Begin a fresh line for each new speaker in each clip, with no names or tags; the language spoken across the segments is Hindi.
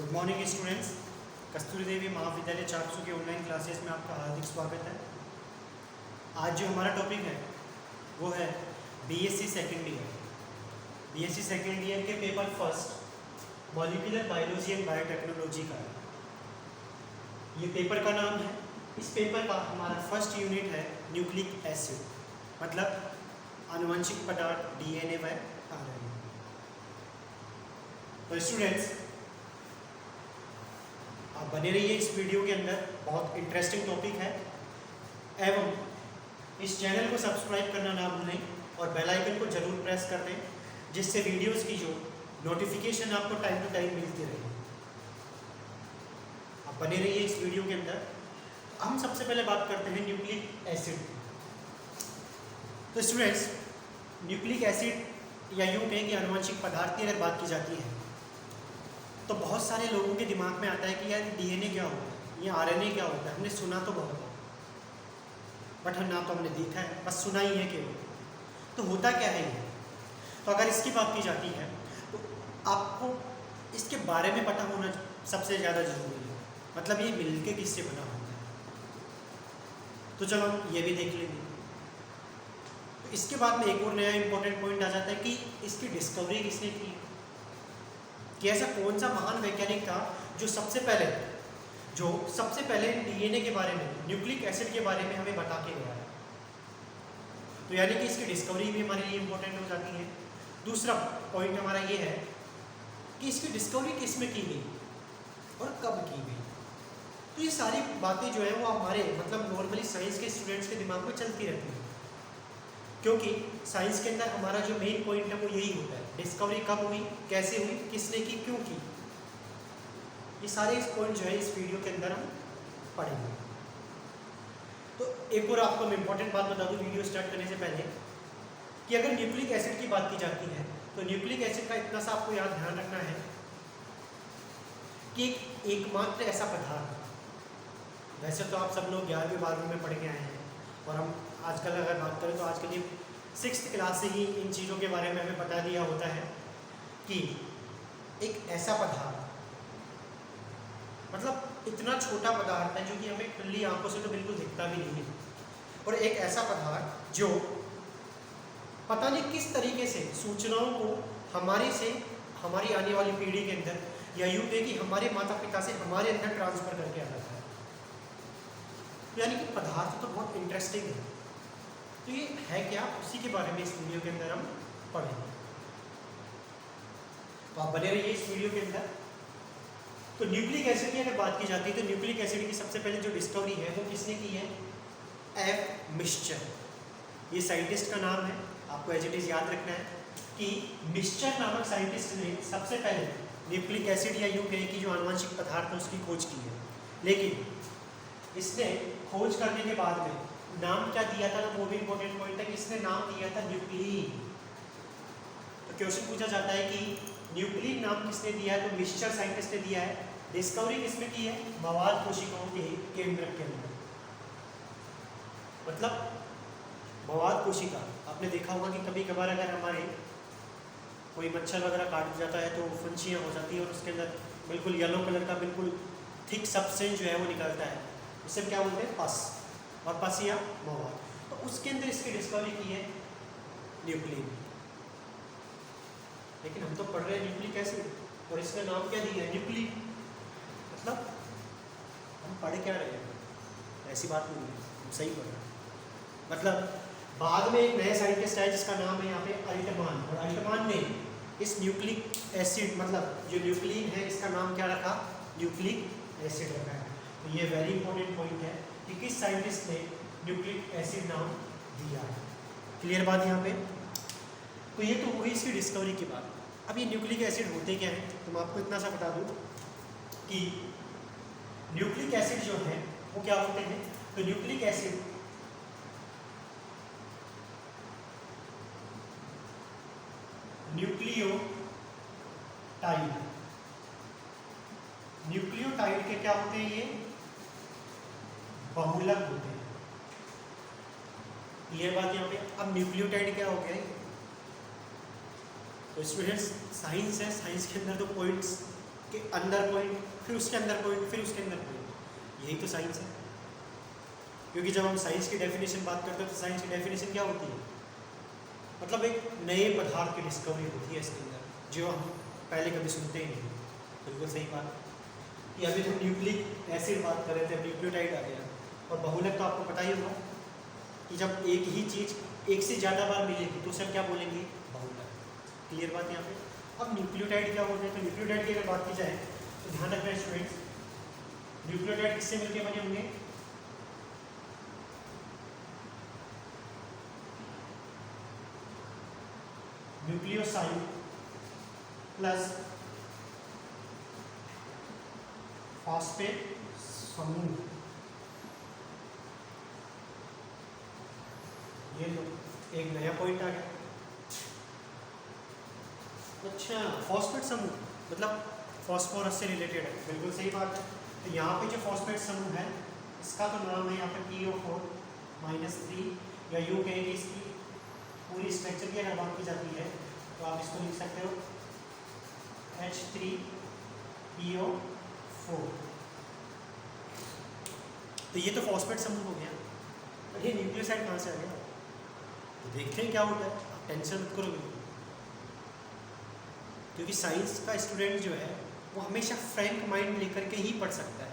Good morning students. Kasturi Devi Mahavidyalaya Chaksu के ऑनलाइन क्लासेस में आपका हार्दिक स्वागत है। आज जो हमारा टॉपिक है वो है BSc second year. BSc second year के paper first molecular biology and biotechnology का है। ये पेपर का नाम है। इस पेपर का हमारा फर्स्ट यूनिट है न्यूक्लिक एसिड, मतलब आनुवंशिक पदार्थ डीएनए व आरएनए। तो स्टूडेंट्स आप बने रहिए इस वीडियो के अंदर, बहुत इंटरेस्टिंग टॉपिक है। एवं इस चैनल को सब्सक्राइब करना ना भूलें और बेल आइकन को जरूर प्रेस कर दें, जिससे वीडियोस की जो नोटिफिकेशन आपको टाइम टू टाइम मिलती रहे। आप बने रहिए इस वीडियो के अंदर। हम सबसे पहले बात करते हैं न्यूक्लिक एसिड। तो स्टूडेंट्स न्यूक्लिक एसिड या यूँ कहें कि आनुवंशिक पदार्थ की अगर बात की जाती है तो बहुत सारे लोगों के दिमाग में आता है कि यार डीएनए क्या होता है, ये आरएनए क्या होता है। हमने सुना तो बहुत है, बट ना तो हमने देखा है, बस सुना ही है केवल। तो होता क्या है ये? तो अगर इसकी बात की जाती है तो आपको इसके बारे में पता होना सबसे ज़्यादा जरूरी है। मतलब ये मिलके किससे बना होता है, तो चलो हम ये भी देख लेंगे। तो इसके बाद में एक और नया इंपॉर्टेंट पॉइंट आ जाता है कि इसकी डिस्कवरी किसने की, कि ऐसा कौन सा महान वैज्ञानिक था जो सबसे पहले डीएनए के बारे में, न्यूक्लिक एसिड के बारे में हमें बता के गया है। तो यानी कि इसकी डिस्कवरी भी हमारे लिए इम्पोर्टेंट हो जाती है। दूसरा पॉइंट हमारा ये है कि इसकी डिस्कवरी किस में की गई और कब की गई। तो ये सारी बातें जो है वो हमारे मतलब नॉर्मली साइंस के स्टूडेंट्स के दिमाग में चलती रहती है, क्योंकि साइंस के अंदर हमारा जो मेन पॉइंट है वो यही होता है, डिस्कवरी कब हुई, कैसे हुई, किसने की, क्यों की। ये सारे इस पॉइंट जो है इस वीडियो के अंदर हम पढ़ेंगे। तो एक और आपको मैं इंपॉर्टेंट बात बता दूं वीडियो स्टार्ट करने से पहले, कि अगर न्यूक्लिक एसिड की बात की जाती है तो न्यूक्लिक एसिड का इतना सा आपको याद ध्यान रखना है कि एकमात्र ऐसा पदार्थ, वैसे तो आप सब लोग 11वीं 12वीं में पढ़ के आए हैं और हम आजकल अगर बात करें तो आजकल ये 6th क्लास से ही इन चीज़ों के बारे में हमें बता दिया होता है कि एक ऐसा पदार्थ, मतलब इतना छोटा पदार्थ है जो कि हमें खुली आंखों से तो बिल्कुल दिखता भी नहीं है, और एक ऐसा पदार्थ जो पता नहीं किस तरीके से सूचनाओं को हमारी आने वाली पीढ़ी के अंदर, या यूँ कहें कि हमारे माता पिता से हमारे अंदर ट्रांसफर करके आ जाता है। यानी कि पदार्थ तो बहुत इंटरेस्टिंग है। तो ये है क्या, उसी के बारे में इस वीडियो के अंदर हम पढ़ेंगे। तो आप बने रहिए इस वीडियो के अंदर। तो न्यूक्लिक एसिड की अगर बात की जाती है तो न्यूक्लिक एसिड की सबसे पहले जो डिस्कवरी है वो किसने की है? F mixture. ये साइंटिस्ट का नाम है, आपको एज इट इज याद रखना है कि मिक्सचर नामक साइंटिस्ट ने सबसे पहले न्यूक्लिक एसिड या यूँ कहें कि जो आनुवंशिक पदार्थ है उसकी खोज की है। लेकिन इसने खोज करने के बाद में नाम क्या दिया था ना, वो भी इंपॉर्टेंट पॉइंट है कि इसने नाम दिया था न्यूक्लिन। तो क्वेश्चन पूछा जाता है कि न्यूक्लिन नाम किसने दिया है? तो मिक्सचर साइंटिस्ट ने दिया है। डिस्कवरी किसने की है? मवाद कोशिकाओं के केंद्र के अंदर। मतलब मवाद कोशिका, आपने देखा होगा कि कभी कभार अगर हमारे कोई मच्छर वगैरह काट जाता है तो फंसियाँ हो जाती है और उसके अंदर बिल्कुल येलो कलर का बिल्कुल थिक सब्सटेंस जो है वो निकलता है, उसे क्या बोलते हैं? पस, और पस या मवाद। तो उसके अंदर इसकी डिस्कवरी की है न्यूक्लिन। लेकिन हम तो पढ़ रहे हैं न्यूक्लिक एसिड और इसका नाम क्या दिया है? न्यूक्लिन। मतलब हम पढ़ क्या रहे हैं? ऐसी बात नहीं है, हम सही पढ़ रहे हैं। मतलब बाद में एक नया साइंटिस्ट है जिसका नाम है यहाँ पे अल्टमान, और अल्टमान ने इस न्यूक्लिक एसिड मतलब जो न्यूक्लिन है इसका नाम क्या रखा? न्यूक्लिक एसिड रखा है। तो ये वेरी इंपॉर्टेंट पॉइंट है कि किस साइंटिस्ट ने न्यूक्लिक एसिड नाम दिया है। क्लियर बात यहाँ पे? तो ये तो हुई इसकी डिस्कवरी की बात। अब ये न्यूक्लिक एसिड होते क्या है, तो मैं आपको इतना सा बता दूँ कि न्यूक्लिक एसिड जो है वो क्या होते हैं? तो न्यूक्लिक एसिड न्यूक्लियोटाइड के क्या होते हैं? ये बहुलक होते हैं। ये बात यहाँ पे। अब न्यूक्लियोटाइड क्या हो गया? तो स्टूडेंट्स साइंस है, साइंस के अंदर तो पॉइंट्स के अंदर पॉइंट, फिर उसके अंदर पॉइंट, फिर उसके अंदर पॉइंट, यही तो साइंस है। क्योंकि जब हम साइंस की डेफिनेशन बात करते हैं तो साइंस की डेफिनेशन क्या होती है, मतलब एक नए पदार्थ की डिस्कवरी होती है इसके अंदर जो हम पहले कभी सुनते ही नहीं। बिल्कुल सही बात कि अभी तो न्यूक्लिक एसिड बात कर रहे थे, न्यूक्लियोटाइड आ गया। और बहुलक तो आपको पता ही होगा कि जब एक ही चीज़ एक से ज़्यादा बार मिलेगी तो उसे हम क्या बोलेंगे, बहुलक। क्लियर बात यहाँ पे। अब न्यूक्लियोटाइड क्या होते हैं, तो न्यूक्लियोटाइड की अगर बात की जाए तो ध्यान रखना स्टूडेंट्स, न्यूक्लियोटाइड किससे मिलकर बने होंगे, न्यूक्लियोसाइड प्लस फॉस्फेट समूह। ये लो एक नया पॉइंट आ गया। अच्छा, फॉस्फेट समूह मतलब फॉस्फोरस से रिलेटेड है, बिल्कुल सही बात है। तो यहाँ पे जो फॉस्फेट समूह है इसका तो नाम है यहाँ पे PO4-3, या यूँ कहेंगे इसकी पूरी स्ट्रक्चर की अगर बात की जाती है तो आप इसको लिख सकते हो H3PO4। तो ये तो फॉस्फेट समूह हो गया, और ये न्यूक्लियोसाइड कहाँ से आ गया, तो देखते हैं क्या होता है। आप टेंशन मत करो बिल्कुल, क्योंकि साइंस का स्टूडेंट जो है वो हमेशा फ्रैंक माइंड लेकर के ही पढ़ सकता है।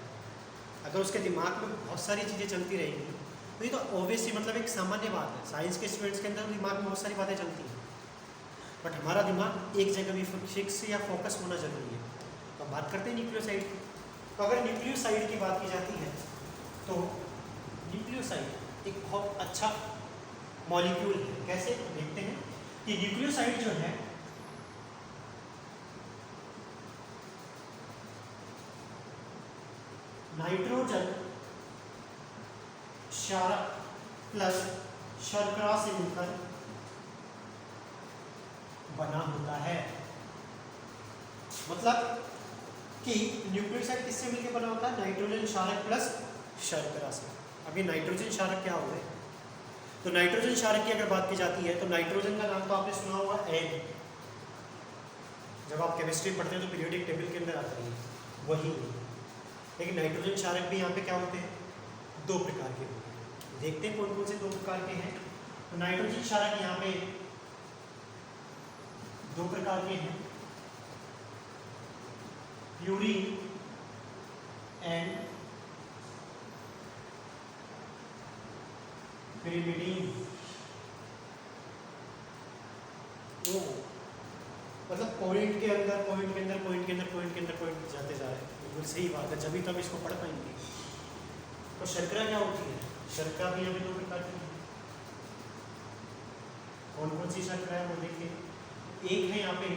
अगर उसके दिमाग में बहुत सारी चीज़ें चलती रहेंगी तो ये तो ऑब्वियसली मतलब एक सामान्य बात है, साइंस के स्टूडेंट्स के अंदर दिमाग में बहुत सारी बातें चलती हैं, बट हमारा दिमाग एक जगह भी फिक्स या फोकस होना जरूरी है। तो हम बात करते हैं न्यूक्लियोसाइड की। तो अगर न्यूक्लियोसाइड की बात की जाती है तो न्यूक्लियोसाइड एक बहुत अच्छा मॉलिक्यूल है। कैसे, देखते हैं कि न्यूक्लियोसाइड जो है नाइट्रोजन क्षारक प्लस शर्करा से मिलकर बना होता है। मतलब कि न्यूक्लियोसाइड किससे मिलकर बना होता है, नाइट्रोजन क्षारक प्लस शर्करा से। अभी नाइट्रोजन क्षारक क्या हुए, तो नाइट्रोजन क्षारक की अगर बात की जाती है तो नाइट्रोजन का नाम तो आपने सुना होगा N, जब आप केमिस्ट्री पढ़ते हैं तो पीरियोडिक टेबल के अंदर आता है वही। लेकिन नाइट्रोजन क्षारक भी यहाँ पे क्या होते हैं, दो प्रकार के होते हैं। देखते हैं कौन कौन से दो प्रकार के हैं। तो नाइट्रोजन क्षारक यहाँ पे दो प्रकार के हैं, प्यूरीन एंड pyrimidine। ओ मतलब पॉइंट के अंदर पॉइंट के अंदर पॉइंट के अंदर पॉइंट के अंदर पॉइंट जाते जा रहे हैं। बिल्कुल सही बात है, जब तब इसको पढ़ पाएंगे। तो शर्करा क्या होती है, शर्करा भी हमें दो प्रकार की है। कौन कौन सी शर्करा है वो देखिए। एक है यहाँ पे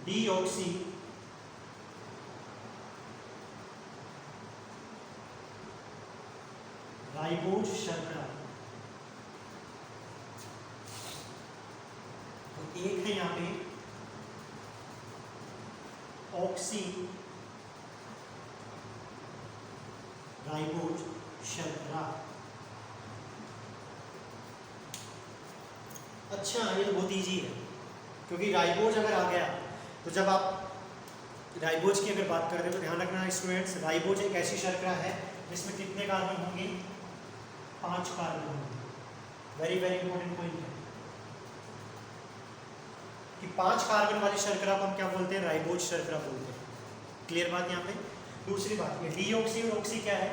डीऑक्सी राइबोज शर्करा, तो एक है यहाँ पे ऑक्सी राइबोज शर्करा। अच्छा, ये तो बहुत ईजी है, क्योंकि राइबोज अगर आ गया तो जब आप राइबोज की अगर बात करते हैं तो ध्यान रखना स्टूडेंट्स, राइबोज एक ऐसी शर्करा है जिसमें कितने कार्बन होंगे, 5 कार्बन होंगे। वेरी वेरी इंपॉर्टेंट पॉइंट है कि 5 कार्बन वाली शर्करा को हम क्या बोलते हैं, राइबोज शर्करा बोलते हैं। क्लियर बात यहाँ पे। दूसरी बात, ये डीऑक्सी और ऑक्सी क्या है,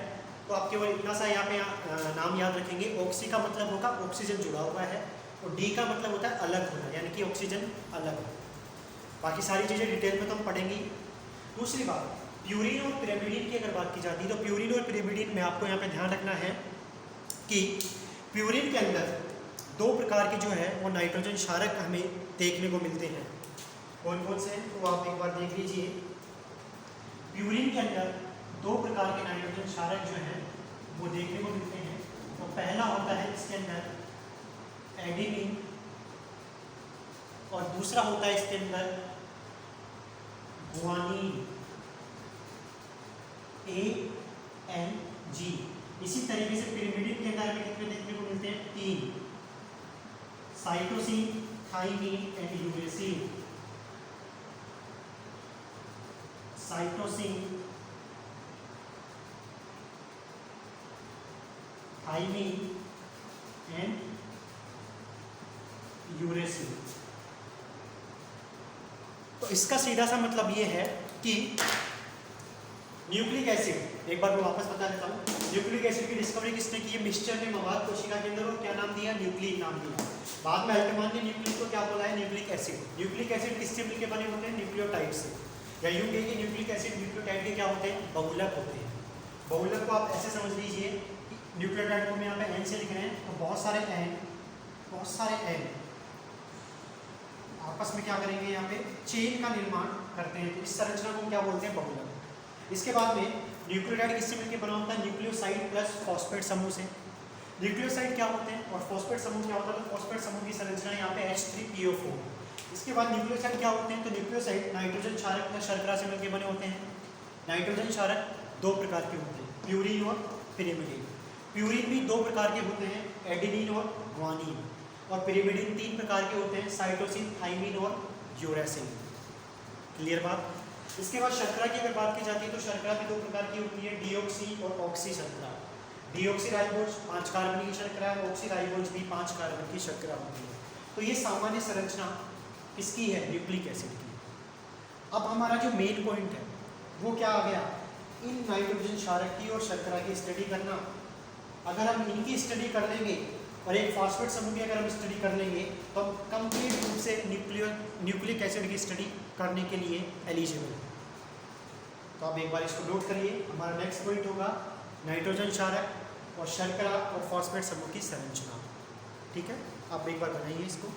तो आप केवल इतना सा यहाँ पे नाम याद रखेंगे। ऑक्सी का मतलब होगा ऑक्सीजन जुड़ा हुआ है, और डी का मतलब होता है अलग होना, यानी कि ऑक्सीजन अलग है। बाकी सारी चीज़ें डिटेल में तो हम पढ़ेंगे। दूसरी बात, प्यूरिन और पिरिमिडीन की अगर बात की जाती है तो प्यूरिन और पिरिमिडीन में आपको यहाँ पे ध्यान रखना है कि प्यूरिन के अंदर दो प्रकार के जो है वो नाइट्रोजन क्षारक हमें देखने को मिलते हैं। कौन कौन से हैं, तो आप एक बार देख लीजिए। प्यूरिन के अंदर दो प्रकार के नाइट्रोजन क्षारक जो हैं वो देखने को मिलते हैं। तो पहला होता है इसके अंदर एडेनिन, और दूसरा होता है इसके अंदर गुआनिन, ANG। इसी तरीके से पिरिमिडीन के अंदर हमें कितने देखने को मिलते हैं, 3। Cytosine, thymine and uracil. Cytosine, thymine and uracil. तो इसका सीधा सा मतलब ये है कि न्यूक्लिक एसिड, एक बार मैं वापस बता देता हूँ, न्यूक्लिक एसिड की डिस्कवरी किसने की है? मिस्चर ने मवाद कोशिका के अंदर, और क्या नाम दिया? न्यूक्लिक नाम दिया। बाद में अल्टमान ने न्यूक्लिक को क्या बोला है? Nucleic acid. न्यूक्लिक एसिड किससे मिलकर बने होते हैं? न्यूक्लियोटाइड से। या यूं कहिए कि न्यूक्लिक एसिड न्यूक्लियोटाइड के क्या होते हैं? बहुलक होते हैं। बहुलक को आप ऐसे समझ लीजिए, न्यूक्लियोटाइड को हम यहाँ पे एन से लिख रहे हैं, तो बहुत सारे एन आपस में क्या करेंगे? यहाँ पे चेन का निर्माण करते हैं। तो इस संरचना को हम क्या बोलते हैं? बहुलक। इसके बाद में न्यूक्लियोटाइड किससे मिलकर बना होता है? न्यूक्लियोसाइड प्लस फॉस्फेट समूह से। न्यूक्लियोसाइड क्या होते हैं और फॉस्फेट समूह क्या होता है? तो फॉस्फेट समूह की संरचना यहाँ पे H3PO4। इसके बाद न्यूक्लियोसाइड क्या होते हैं? तो न्यूक्लियोसाइड नाइट्रोजन क्षारक प्लस शर्करा से मिलकर बने होते हैं। नाइट्रोजन क्षारक दो प्रकार के होते हैं, प्यूरिन और पिरिमिडिन। प्यूरिन भी दो प्रकार के होते हैं, एडेनिन और ग्वानिन। और पिरिमिडिन तीन प्रकार के होते हैं, साइटोसिन, थाइमीन और यूरेसिल। क्लियर बात? इसके बाद शर्करा की अगर बात की जाती है तो शर्करा भी दो प्रकार की होती है, डीऑक्सी और ऑक्सी शर्करा। डीऑक्सी राइबोज 5 कार्बन की शर्करा है, ऑक्सी राइबोज भी 5 कार्बन की शर्करा होती है। तो ये सामान्य संरचना किसकी है? न्यूक्लिक एसिड की। अब हमारा जो मेन पॉइंट है वो क्या आ गया? इन नाइट्रोजन क्षारक की और शर्करा की स्टडी करना। अगर हम इनकी स्टडी कर लेंगे और एक फॉस्फेट समूह की अगर हम स्टडी कर लेंगे तो हम कंप्लीट रूप से न्यूक्लिक एसिड की स्टडी करने के लिए एलिजिबल है। तो आप एक बार इसको नोट करिए। हमारा नेक्स्ट पॉइंट होगा नाइट्रोजन क्षारक और शर्करा और फॉस्फेट समूह की संरचना। ठीक है, आप एक बार बनाइए इसको।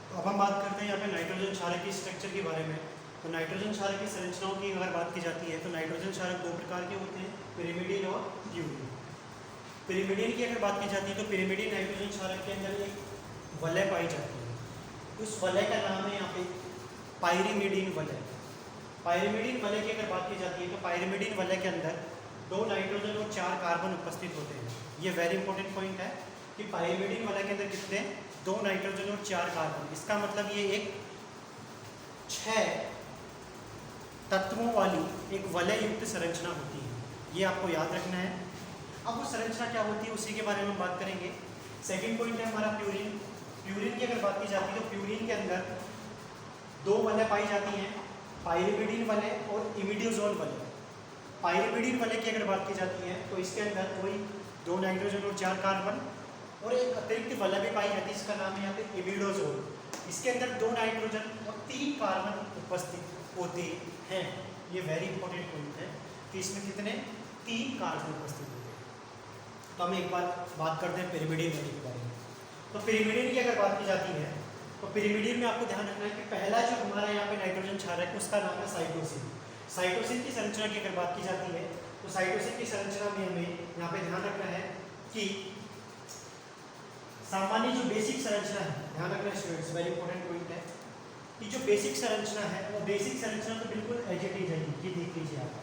तो अब हम बात करते हैं यहाँ पे नाइट्रोजन क्षारक की स्ट्रक्चर के बारे में। तो नाइट्रोजन क्षारक की संरचनाओं की अगर बात की जाती है तो नाइट्रोजन क्षारक दो प्रकार के होते हैं, पिरिमिडिन और प्यूरिन। पिरिमिडिन की अगर बात की जाती है तो पिरिमिडिन नाइट्रोजन क्षारक के अंदर एक वलय पाई जाती है। उस वलय का नाम है यहाँ पे पाइरिमिडिन वलय। पाइरिमिडिन वलय की अगर बात की जाती है तो पाइरिमिडिन वलय के अंदर 2 नाइट्रोजन और 4 कार्बन उपस्थित होते हैं। ये वेरी इंपॉर्टेंट पॉइंट है कि पाइरिमिडिन वलय के अंदर कितने? 2 नाइट्रोजन और 4 कार्बन। इसका मतलब ये एक 6 तत्वों वाली एक वलय युक्त संरचना होती है। ये आपको याद रखना है। अब वो संरचना क्या होती है उसी के बारे में हम बात करेंगे। सेकंड पॉइंट है हमारा प्यूरिन। प्यूरिन की अगर बात की जाती है तो प्यूरिन के अंदर 2 वलय पाई जाती हैं, पाइरिमिडिन वलय और इमिडाज़ोल वलय। पाइरिमिडिन वलय की अगर बात की जाती है तो इसके अंदर वही 2 नाइट्रोजन और 4 कार्बन और एक अतिरिक्त वलय भी पाई जाती है, इसका नाम है यहाँ पे इमिडाज़ोल। इसके अंदर 2 नाइट्रोजन और 3 कार्बन उपस्थित होते हैं। ये वेरी इंपॉर्टेंट पॉइंट है कि इसमें कितने? 3 कार्बन उपस्थित होते हैं। तो हम एक बार बात करते हैं पिरिमिडिन वलय के बारे में। तो पिरिमिडिन की अगर बात की जाती है तो पिरिमिडिन में आपको ध्यान रखना है कि पहला जो हमारा यहाँ पे नाइट्रोजन क्षारक है उसका नाम है साइटोसिन। साइटोसिन की संरचना की अगर बात की जाती है तो साइटोसिन की संरचना में हमें यहाँ पे ध्यान रखना है कि सामान्य जो बेसिक संरचना है, ध्यान रखना स्टूडेंट्स, वेरी इंपॉर्टेंट पॉइंट है कि जो बेसिक संरचना है वो बेसिक संरचना तो बिल्कुल एज इट इज है। ये देख लीजिए आप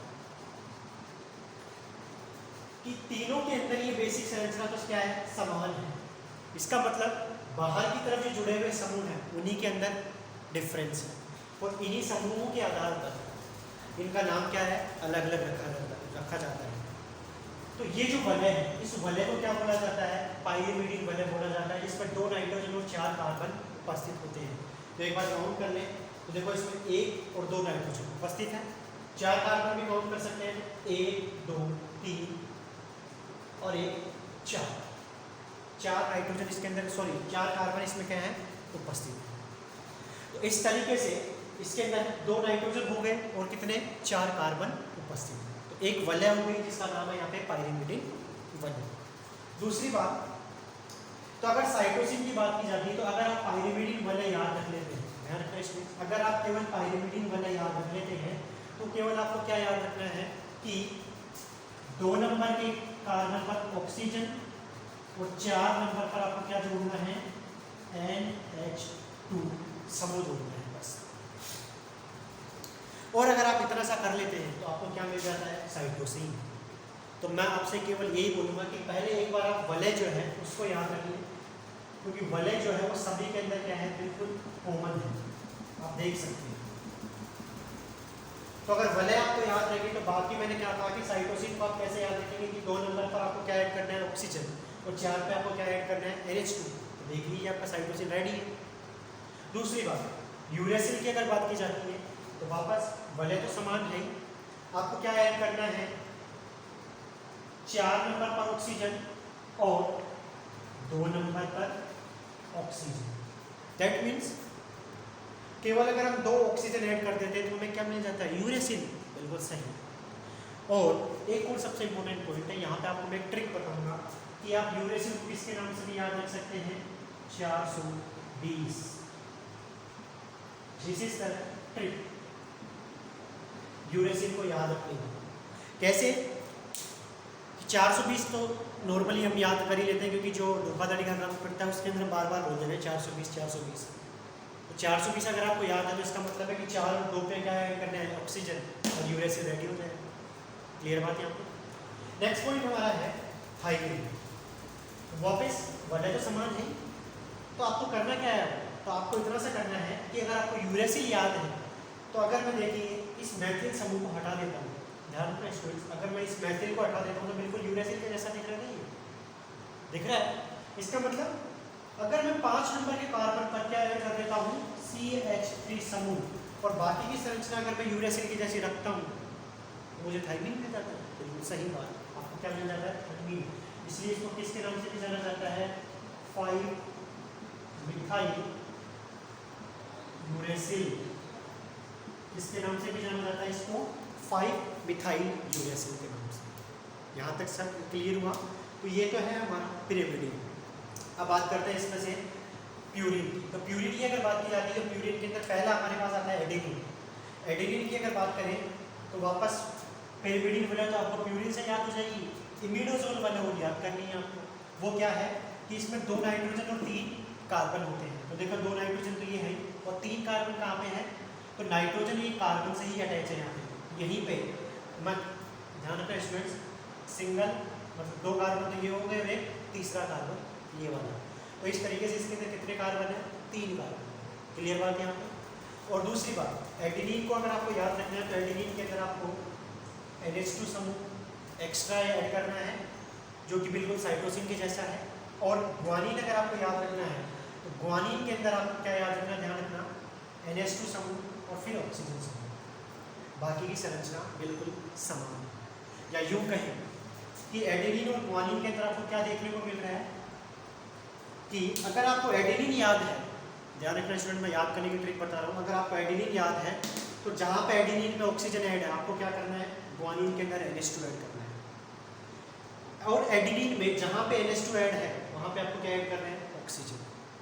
कि तीनों के अंदर ये बेसिक संरचना तो क्या है? समान है। इसका मतलब बाहर की तरफ जो जुड़े हुए समूह हैं उन्हीं के अंदर डिफरेंस है और इन्हीं समूहों के आधार पर इनका नाम क्या है? अलग अलग रखा जाता है। तो ये जो वलय है इस वलय को क्या बोला जाता है? पाइरिमिडिन वलय बोला जाता है, जिस पर 2 नाइट्रोजन और 4 कार्बन उपस्थित होते हैं। तो एक बार काउंट कर लें तो देखो इसमें 1 और 2 नाइट्रोजन उपस्थित है, 4 कार्बन भी काउंट कर सकते हैं, 1 2 3 और 1 4 नाइट्रोजन इसके अंदर, सॉरी 4 कार्बन इसमें क्या है? उपस्थित है। तो इस तरीके से इसके अंदर 2 नाइट्रोजन हो गए और कितने? 4 कार्बन उपस्थित है। तो एक वलय हो गई जिसका नाम है यहाँ पे पाइरिमिडिन वलय। दूसरी बात, तो अगर साइटोसिन की बात की जाती है तो अगर आप पाइरिमिडिन वलय याद रख लेते हैं, ध्यान रखना इसमें, अगर आप केवल पाइरिमिडिन वलय याद रख लेते हैं तो केवल आपको क्या याद रखना है कि 2 नंबर के कार्बन पर ऑक्सीजन और 4 नंबर पर आपको क्या जोड़ना है? NH2 समूह जोड़ना है बस। और अगर आप इतना सा कर लेते हैं तो आपको क्या मिल जाता है? साइटोसिन। तो मैं आपसे केवल यही बोलूँगा कि पहले एक बार आप वलय जो है उसको याद रखिए, क्योंकि वलय जो है वो सभी के अंदर क्या है, बिल्कुल कॉमन है, आप देख सकते हैं। तो अगर वलय आपको याद रखें तो बाकी मैंने क्या कहा कि साइटोसिन को आप कैसे याद रखेंगे कि 2 नंबर पर आपको क्या ऐड करना है, ऑक्सीजन, और 4 पे आपको क्या ऐड करना है, NH2। तो देख लीजिए आपका साइटोसिन रेडी है। दूसरी बात, यूरेसिल की अगर बात की जाती है तो वापस वलय तो समान है ही, आपको क्या ऐड करना है, 4 नंबर पर ऑक्सीजन और 2 नंबर पर ऑक्सीजन। दैट मीन्स केवल अगर हम 2 ऑक्सीजन ऐड कर देते हैं तो हमें क्या मिल जाता है, यूरेसिल। बिल्कुल सही। और एक और सबसे इंपॉर्टेंट पॉइंट है, यहाँ पे आपको मैं एक ट्रिक बताऊंगा कि आप यूरेसिल को किसके नाम से भी याद रख सकते हैं, 420। This is the trick, uracil को याद रखने का। कैसे? 420 तो नॉर्मली हम याद कर ही लेते हैं, क्योंकि जो धोखाधड़ी का काम करता है उसके अंदर बार बार बोल देते हैं 420 420। तो 420 अगर आपको याद है तो इसका मतलब है कि 4 और 2 पे क्या ऐड करना है, ऑक्सीजन, और यूरेसिल रेडी हो जाएगा। क्लियर बात है आपको? नेक्स्ट पॉइंट हमारा है थायमिन। वापस वलय तो समान है, तो आपको करना क्या है, तो आपको इतना सा करना है कि अगर आपको यूरेसिल याद है तो अगर मैं देखिए इस मैथिल समूह को हटा देता हूँ, ध्यान रखना स्टूडेंट्स, अगर मैं इस मैथिल को हटा देता हूँ तो बिल्कुल यूरेसिल के जैसा दिख रहा है, नहीं दिख रहा है? इसका मतलब अगर मैं 5 नंबर के कार्बन पर क्या ऐड कर देता हूँ, CH3 समूह, और बाकी की संरचना अगर मैं यूरेसिल की जैसी रखता हूँ तो मुझे थायमिन मिल जाता है। बिल्कुल सही बात, आपको क्या मिल जाता है, थायमिन। इसलिए इसको किसके नाम से भी जाना जाता है, 5-मिथाइल यूरेसिल। किसके नाम से भी जाना जाता है इसको, 5-मिथाइल यूरेसिल के नाम से। यहाँ तक सब क्लियर हुआ? तो ये तो है हमारा पिरिमिडीन। अब बात करते हैं इसमें से प्यूरिन। तो प्यूरिन की अगर बात की जाती है तो प्यूरिन के अंदर पहला हमारे पास आता है एडेनिन। एडेनिन की अगर बात करें तो वापस पिरिमिडीन बोला तो आपको प्यूरिन से याद हो जाएगी, इमिडोजोल वाला वो याद करनी है आपको। वो क्या है कि इसमें 2 नाइट्रोजन और 3 कार्बन होते हैं। तो देखो 2 नाइट्रोजन तो ये है और 3 कार्बन कहाँ पे है, तो नाइट्रोजन ये कार्बन से ही अटैच है यहाँ पे, यहीं पे। मत ध्यान रखना स्टूडेंट्स, सिंगल मतलब 2 कार्बन तो ये हो गए और एक तीसरा कार्बन ये वाला। तो इस तरीके से इसके अंदर कितने कार्बन है, 3 कार्बन। क्लियर बात यहाँ पे? और दूसरी बात, एडेनिन को अगर आपको याद रखना है तो एडेनिन के अंदर आपको NH2 समूह एक्स्ट्रा ऐड करना है जो कि बिल्कुल साइटोसिन के जैसा है। और ग्वानिन अगर आपको याद रखना है तो ग्वानिन के अंदर आपको क्या याद रखना, ध्यान रखना, NH2 समूह और फिर ऑक्सीजन समूह। बाकी की संरचना बिल्कुल समान। या यूं कहें कि एडेनिन और ग्वानिन के अंदर आपको क्या देखने को मिल रहा है कि अगर आपको एडेनिन याद है, ध्यान रखना स्टूडेंट, मैं याद करने की ट्रिक बता रहा हूँ। अगर आपको एडेनिन याद है तो जहाँ पे एडेनिन में ऑक्सीजन ऐड है आपको क्या करना है, ग्वानिन के अंदर NH2 ऐड करना है। और एडेनिन में जहाँ पे NH2 ऐड है वहाँ पे आपको क्या ऐड करना है, ऑक्सीजन।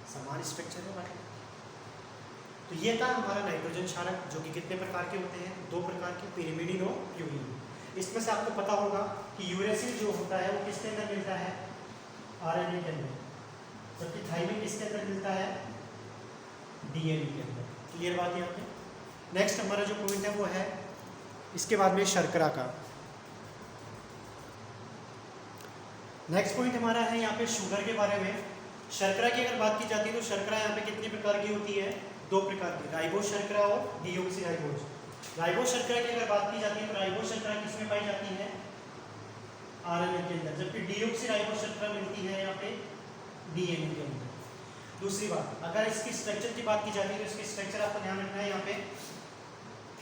समान स्ट्रक्चर है बाकी। तो ये था हमारा नाइट्रोजन क्षारक, जो कि कितने प्रकार के होते हैं, 2 प्रकार के, पिरिमिडीन और प्यूरिन। इसमें से आपको पता होगा कि यूरेसिल जो होता है वो किसके अंदर मिलता है, RNA के अंदर, जबकि थायमिन किसके अंदर मिलता है, DNA के अंदर। क्लियर बात है यहाँ पे? नेक्स्ट हमारा जो पॉइंट है वो है इसके बाद में शर्करा का। नेक्स्ट पॉइंट हमारा है यहाँ पे शुगर के बारे में। शर्करा की अगर बात की जाती है तो शर्करा यहाँ पे कितने प्रकार की होती है, 2 प्रकार की, राइबोस शर्करा और डीऑक्सीराइबोस। राइबोस शर्करा की अगर बात की जाती है तो राइबोस शर्करा किसमें पाई जाती है, RNA के अंदर, जबकि डीऑक्सीराइबोस शर्करा मिलती है यहाँ पे DNA के अंदर। दूसरी बात, अगर इसकी स्ट्रक्चर की बात की जाती है तो इसकी स्ट्रक्चर आपको ध्यान रखना है यहाँ पे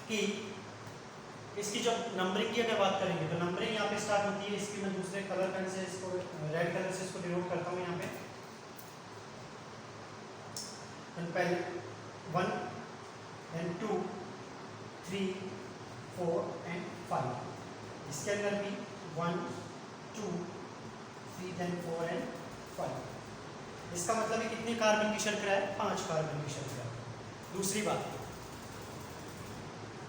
कि इसकी जो नंबरिंग की अगर बात करेंगे तो नंबरिंग यहाँ पे स्टार्ट होती है इसकी, मैं दूसरे कलर पेन से इसको रेड कलर से इसको डिनोट करता हूँ यहाँ पे। पहले 1 and 2 3 4 and 5, इसके अंदर भी 1 2 3 then 4 and 5। इसका मतलब है कितने कार्बन की शर्करा है, 5 कार्बन की शर्करा। दूसरी बात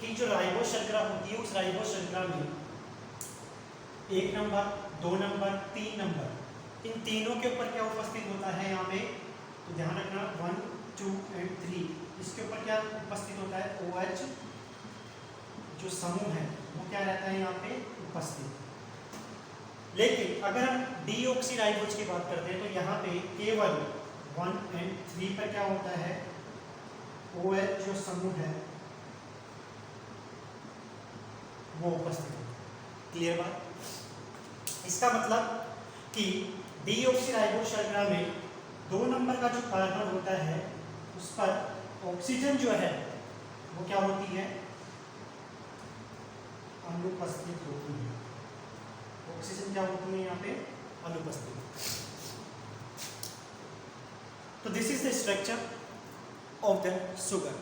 कि जो राइबोस शर्करा होती है उस राइबोस शर्करा में 1 नंबर 2 नंबर 3 नंबर, इन तीनों के ऊपर क्या उपस्थित होता है यहाँ पे, तो ध्यान रखना 1 2 and 3, इसके ऊपर क्या उपस्थित होता है, OH जो समूह है वो क्या रहता है यहाँ पे उपस्थित। लेकिन अगर हम डीऑक्सीराइबोज की बात करते हैं तो यहाँ पे केवल 1 और 3 पर क्या होता है, OH जो समूह है वो उपस्थित है। क्लियर बात? इसका मतलब कि डीऑक्सीराइबोज शर्करा में 2 नंबर का जो कार्बन होता है उस पर ऑक्सीजन जो है वो क्या होती है, अनुपस्थित होती है। ऑक्सीजन क्या होती है यहाँ पे, अनुपस्थित। तो this is the structure of the sugar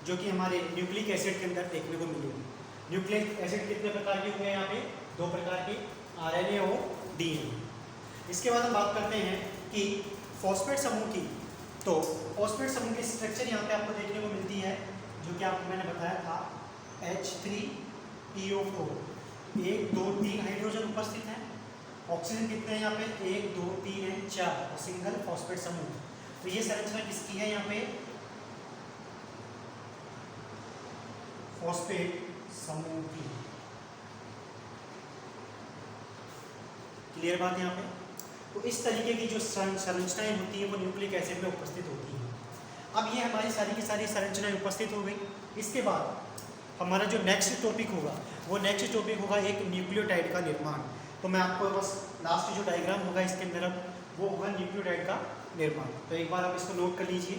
जो कि हमारे न्यूक्लिक एसिड के अंदर देखने को मिलेगी। न्यूक्लिक एसिड कितने प्रकार के हुए हैं यहाँ पे, 2 प्रकार के, आरएनए और डीएनए। इसके बाद हम बात करते हैं कि फॉस्फेट समूह की। तो फॉस्फेट समूह की स्ट्रक्चर यहाँ पे आपको देखने को मिलती है जो कि आपको मैंने बताया था, H3PO4, 1 2 3 हाइड्रोजन उपस्थित है। ऑक्सीजन कितने हैं यहाँ पे, 1 2 3 है 4, और सिंगल फॉस्फेट समूह। तो ये संरचना किसकी है यहाँ पे, फॉस्फेट समूह की। क्लियर बात यहाँ पे? तो इस तरीके की जो संरचनाएं होती है वो न्यूक्लिक एसिड में उपस्थित होती है। अब ये हमारी सारी की सारी संरचनाएं उपस्थित हो गई। इसके बाद हमारा जो नेक्स्ट टॉपिक होगा वो नेक्स्ट टॉपिक होगा एक न्यूक्लियोटाइड का निर्माण। तो मैं आपको बस लास्ट जो डायग्राम होगा इसके अंदर अब वो होगा न्यूक्लियोटाइड का निर्माण। तो एक बार आप इसको नोट कर लीजिए।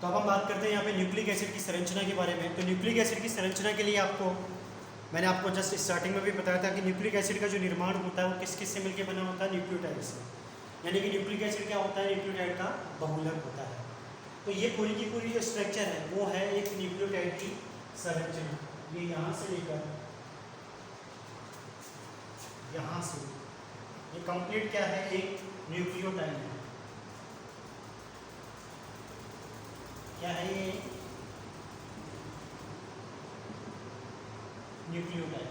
तो अब हम बात करते हैं यहाँ पे न्यूक्लिक एसिड की संरचना के बारे में। तो न्यूक्लिक एसिड की संरचना के लिए मैंने आपको जस्ट स्टार्टिंग में भी बताया था कि न्यूक्लिक एसिड का जो निर्माण होता है वो किस किस से मिलकर बना होता है, न्यूक्लियोटाइड से। यानी कि न्यूक्लिक एसिड क्या होता है, न्यूक्लियोटाइड का बहुलक होता है। तो ये पूरी की पूरी जो स्ट्रक्चर है वो है एक न्यूक्लियोटाइड की संरचना। ये यहाँ से लेकर यहाँ से ये कंप्लीट क्या है, एक न्यूक्लियोटाइड है। क्या है ये, न्यूक्लियोटाइड।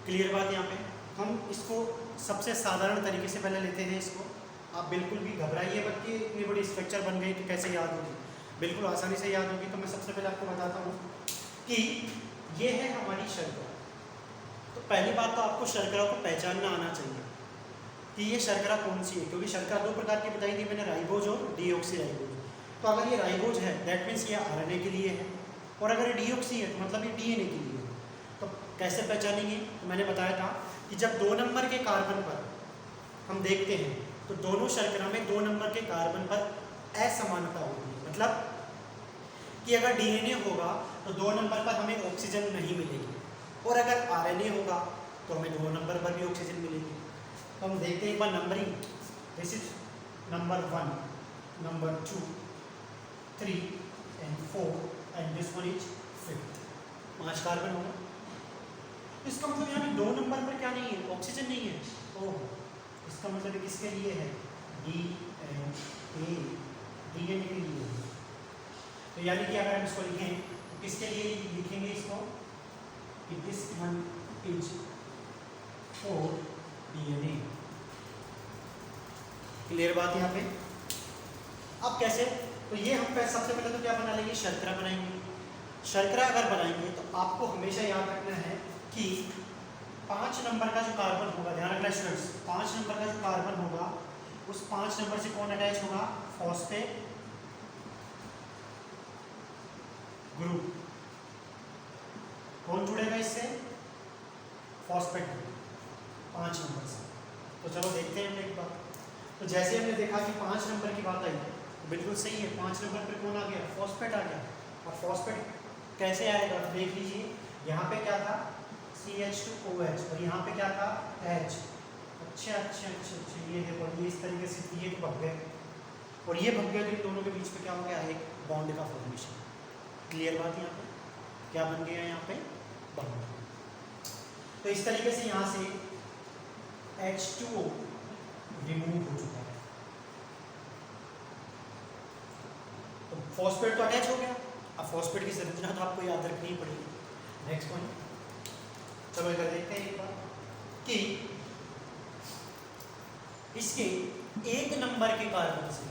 क्लियर बात? यहाँ पे हम इसको सबसे साधारण तरीके से पहले लेते हैं इसको। आप बिल्कुल भी घबराइए मत कि इतनी बड़ी स्ट्रक्चर बन गई तो कैसे याद होगी, बिल्कुल आसानी से याद होगी। तो मैं सबसे पहले आपको बताता हूँ कि ये है हमारी शर्करा। तो पहली बात तो आपको शर्करा को पहचानना आना चाहिए कि ये शर्करा कौन सी है, क्योंकि शर्करा 2 प्रकार की बताई थी मैंने, राइबोज और डीऑक्सीराइबोज। तो अगर ये राइबोज है दैट मीन्स ये आरएनए के लिए है, और अगर ये डीऑक्सी है तो मतलब ये डीएनए के लिए है। तो कैसे पहचानेंगे, तो मैंने बताया था कि जब 2 नंबर के कार्बन पर हम देखते हैं तो दोनों शर्करा में 2 नंबर के कार्बन पर असमानता होती है। मतलब कि अगर डीएनए होगा तो 2 नंबर पर हमें ऑक्सीजन नहीं मिलेगी, और अगर आरएनए होगा तो हमें 2 नंबर पर भी ऑक्सीजन मिलेगी। तो हम देखते हैं एक बार numbering. This is number 1, number 2, 3 and 4 and this one is 5th। 5 carbon होगा। इसका मतलब यहाँ पे 2 नंबर पर क्या नहीं है, ऑक्सीजन नहीं है। ओह, इसका मतलब किसके लिए है, डीएनए, डीएनए के लिए है। तो यानी कि अगर हम इसको लिखें तो किसके लिए लिखेंगे इसको, कि this one is for DNA. Clear बात यहाँ पे? अब कैसे, तो ये हम सबसे पहले तो क्या बना लेंगे, शर्करा बनाएंगे। शर्करा अगर बनाएंगे तो आपको हमेशा याद रखना है कि 5 नंबर का जो कार्बन होगा, ध्यान रखना स्टूडेंट्स, 5 नंबर का जो कार्बन होगा उस 5 नंबर से कौन अटैच होगा, फॉस्फेट ग्रुप। कौन जुड़ेगा इससे, फॉस्फेट ग्रुप 5 नंबर से। तो चलो देखते हैं हम एक बार। तो जैसे हमने देखा कि 5 नंबर की बात आई है, बिल्कुल सही है, 5 नंबर पर कौन आ गया, फॉस्फेट आ गया। और फॉस्फेट कैसे आएगा, तो देख लीजिए यहाँ पे क्या था, CH2OH, और यहाँ पे क्या था, H। अच्छा, ये देखो, ये इस तरीके से ये भग गए, और ये भग गए तो इन दोनों के बीच में क्या हो गया, एक बॉन्ड का फॉर्मेशन। क्लियर बात? यहाँ पे क्या बन गया, यहाँ पे बॉन्ड। तो इस तरीके से यहाँ से H2O रिमूव हो चुका है। तो फॉस्फेट तो अटैच हो गया। अब फॉस्फेट की संरचना तो आपको याद रखनी ही पड़ेगी। नेक्स्ट पॉइंट, चलो इधर देखते हैं एक बार कि इसके 1 नंबर के कार्बन से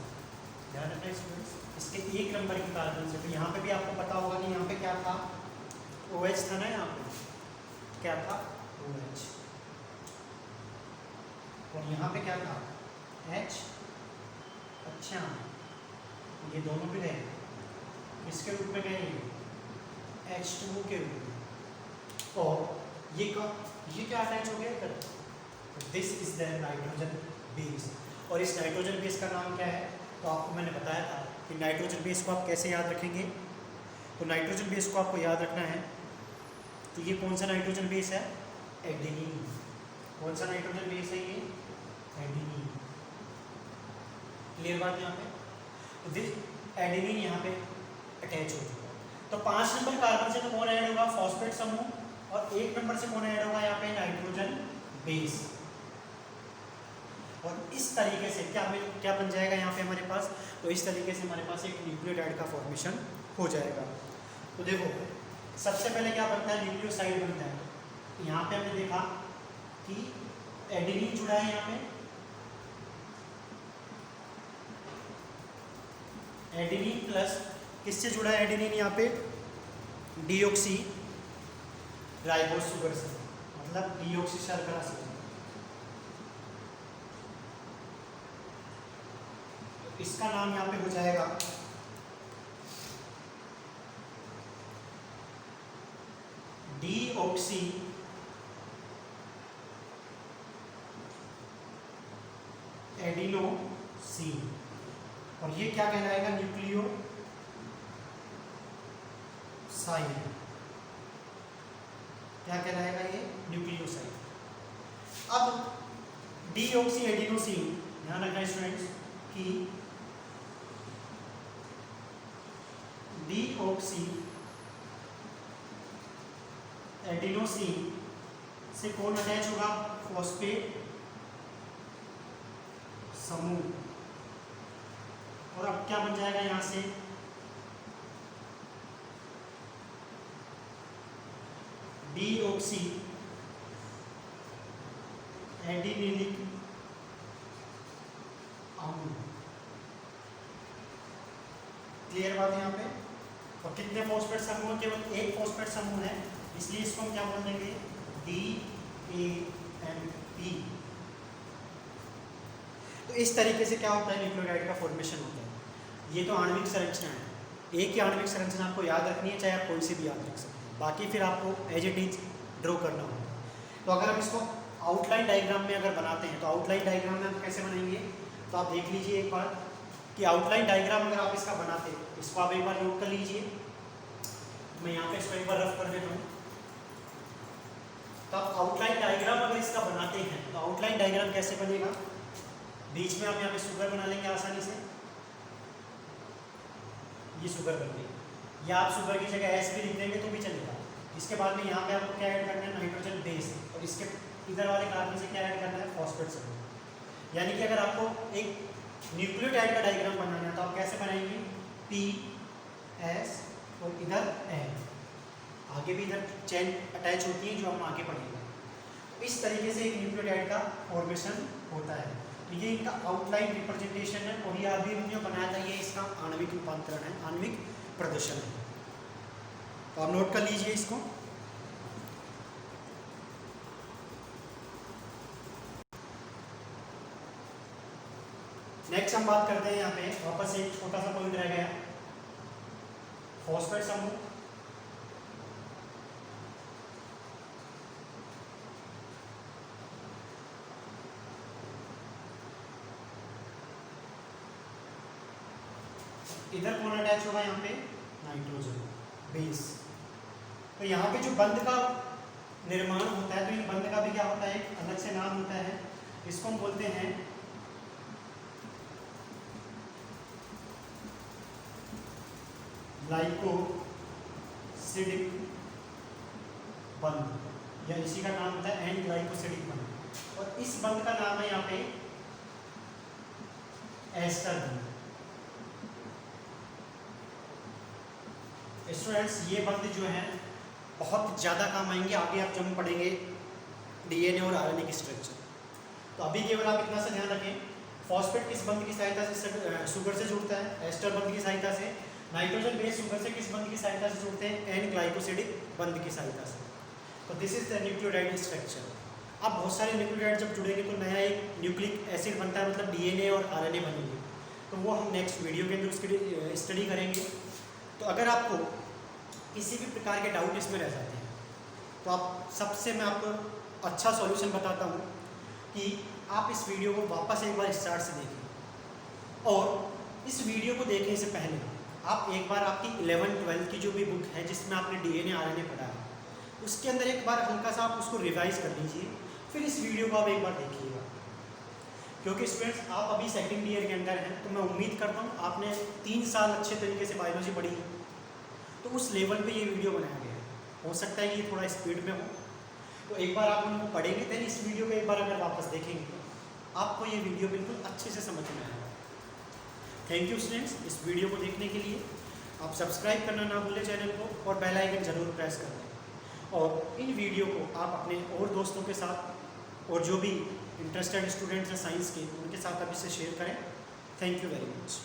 ध्यान रखना स्टूडेंट्स, इसके 1 नंबर की कार्बन से। तो यहाँ पे भी आपको पता होगा कि यहाँ पे क्या था, OH था ना, यहाँ पे क्या था, OH, और यहाँ पे क्या था, H। अच्छा, ये दोनों भी गए, किसके रूप में गए, H2O के रूप में। और ये क्या अटैच हो गया इधर, this is the nitrogen base. और इस नाइट्रोजन बेस का नाम क्या है, तो आपको मैंने बताया था कि नाइट्रोजन बेस को आप कैसे याद रखेंगे। तो नाइट्रोजन बेस को आपको याद रखना है, तो ये कौन सा नाइट्रोजन बेस है, एडेनिन। कौन सा नाइट्रोजन बेस है ये, एडेनिन। क्लियर बात यहाँ पे, तो दिस एडेनिन यहाँ पे अटैच हो चुका है। तो 5 नंबर कार्बन से तो कौन ऐड होगा, फॉस्फेट समूह, और 1 नंबर से कौन ऐड होगा यहाँ पे, नाइट्रोजन बेस। और इस तरीके से क्या बन जाएगा यहाँ पे हमारे पास, तो इस तरीके से हमारे पास एक न्यूक्लियोटाइड का फॉर्मेशन हो जाएगा। तो देखो सबसे पहले क्या बनता है, न्यूक्लियोसाइड बनता है। यहाँ पे हमने देखा कि एडेनिन जुड़ा है, यहाँ पे एडेनिन प्लस किससे जुड़ा है, एडेनिन यहाँ पे डीऑक्सी राइबोस शुगर से, मतलब डीऑक्सी शर्करा से। इसका नाम यहाँ पे हो जाएगा डीऑक्सी एडिनोसिन। और ये क्या कहलाएगा, न्यूक्लियोसाइड। क्या कहलाएगा ये, न्यूक्लियोसाइड। अब डीऑक्सी एडिनोसिन, ध्यान रखना स्टूडेंट्स कि डीऑक्सी एडिनोसिन से कौन अटैच होगा, फॉस्फेट समूह। और अब क्या बन जाएगा यहाँ से, डीऑक्सी एडिनिलिक अम्ल। क्लियर बात है यहाँ पे। और कितने फॉस्फेट समूह, केवल एक फॉस्फेट समूह है, इसलिए इसको हम क्या बोल देंगे, DAMP। तो इस तरीके से क्या होता है, न्यूक्लियोटाइड का फॉर्मेशन होता है। ये तो आणविक संरचना है, एक ही आणविक संरचना आपको याद रखनी है, चाहे आप कोई से भी याद रख सकते हैं, बाकी फिर आपको एज इट इज ड्रॉ करना होगा। तो अगर हम इसको आउटलाइन डायग्राम में अगर बनाते हैं, तो आउटलाइन डायग्राम में हम कैसे बनाएंगे, तो आप देख लीजिए एक बार कि आउटलाइन डायग्राम अगर आप इसका बनाते हैं, इसको आप एक बार नोट कर लीजिए। मैं यहाँ पे इसको एक बार रफ कर देता हूँ। तो आप आउटलाइन डायग्राम अगर इसका बनाते हैं, तो आउटलाइन डायग्राम कैसे बनेगा, बीच में हम यहाँ पे शुगर बना लेंगे आसानी से, ये शुगर बन गई, या आप शुगर की जगह एस भी लिख देंगे तो भी चलेगा। इसके बाद में यहाँ पे आपको क्या ऐड करना है, नाइट्रोजन बेस, और इसके इधर वाले कार्बन से क्या ऐड करना है, फॉस्फेट समूह। यानी कि अगर आपको एक न्यूक्लियोटाइड का डायग्राम बनाना है, तो आप कैसे बनाएंगे, PS और इधर N, आगे भी इधर चेन अटैच होती है जो हम आगे पढ़ेंगे। इस तरीके से एक न्यूक्लियोटाइड का फॉर्मेशन होता है। तो ये इनका आउटलाइन रिप्रेजेंटेशन है, और ये अभी हमने बनाया था, ये इसका आणविक रूपांतरण है, आणविक प्रदर्शन है। तो आप नोट कर लीजिए इसको। नेक्स्ट हम बात करते हैं, यहाँ पे वापस एक छोटा सा पॉइंट रह गया, फॉस्फेट समूह। इधर कौन अटैच होगा, यहाँ पे नाइट्रोजन बेस। तो यहाँ पे जो बंध का निर्माण होता है, तो इन बंध का भी क्या होता है, अलग से नाम होता है, इसको हम बोलते हैं ग्लाइकोसिडिक बंध, या इसी का नाम होता है एन ग्लाइकोसिडिक बंध। और इस बंध का नाम है यहाँ पे एस्टर बंध। स्टूडेंट्स ये बंध जो है बहुत ज़्यादा काम आएंगे आगे, आप जब हम पढ़ेंगे DNA और RNA की स्ट्रक्चर। तो अभी केवल आप इतना सा ध्यान रखें, फॉस्फेट किस बंध की सहायता से शुगर से जुड़ता है? एस्टर बंध की सहायता से। नाइट्रोजन बेस शुगर से किस बंध की सहायता से जुड़ते हैं? एन ग्लाइकोसिडिक बंध की सहायता से। तो this is the nucleotide structure. अब बहुत सारे न्यूक्लियोटाइड जब जुड़ेंगे तो नया एक न्यूक्लिक एसिड बनता है, मतलब डीएनए और आरएनए बनेंगे। तो वो हम नेक्स्ट वीडियो के अंदर उसकी स्टडी करेंगे। तो अगर आपको किसी भी प्रकार के डाउट इसमें रह जाते हैं तो आप सबसे मैं आपको अच्छा सॉल्यूशन बताता हूँ कि आप इस वीडियो को वापस एक बार स्टार्ट से देखें, और इस वीडियो को देखने से पहले आप एक बार आपकी 11th-12th की जो भी बुक है जिसमें आपने डीएनए आरएनए पढ़ा है उसके अंदर एक बार हल्का सा आप उसको रिवाइज कर लीजिए, फिर इस वीडियो को आप एक बार देखिएगा। क्योंकि स्टूडेंट्स आप अभी सेकंड ईयर के अंदर हैं, तो मैं उम्मीद करता हूँ आपने 3 साल अच्छे तरीके से बायोलॉजी पढ़ी है, तो उस लेवल पे ये वीडियो बनाया गया है। हो सकता है कि ये थोड़ा स्पीड में हो, तो एक बार आप उनको पढ़ेंगे देन इस वीडियो को एक बार अगर वापस देखेंगे तो आपको ये वीडियो बिल्कुल अच्छे से समझ में आएगा। थैंक यू स्टूडेंट्स, इस वीडियो को देखने के लिए। आप सब्सक्राइब करना ना भूलें चैनल को, और बेल आइकन ज़रूर प्रेस कर दें। और इन वीडियो को आप अपने और दोस्तों के साथ और जो भी इंटरेस्टेड स्टूडेंट्स हैं साइंस के, उनके साथ आप इसे शेयर करें। Thank you very much.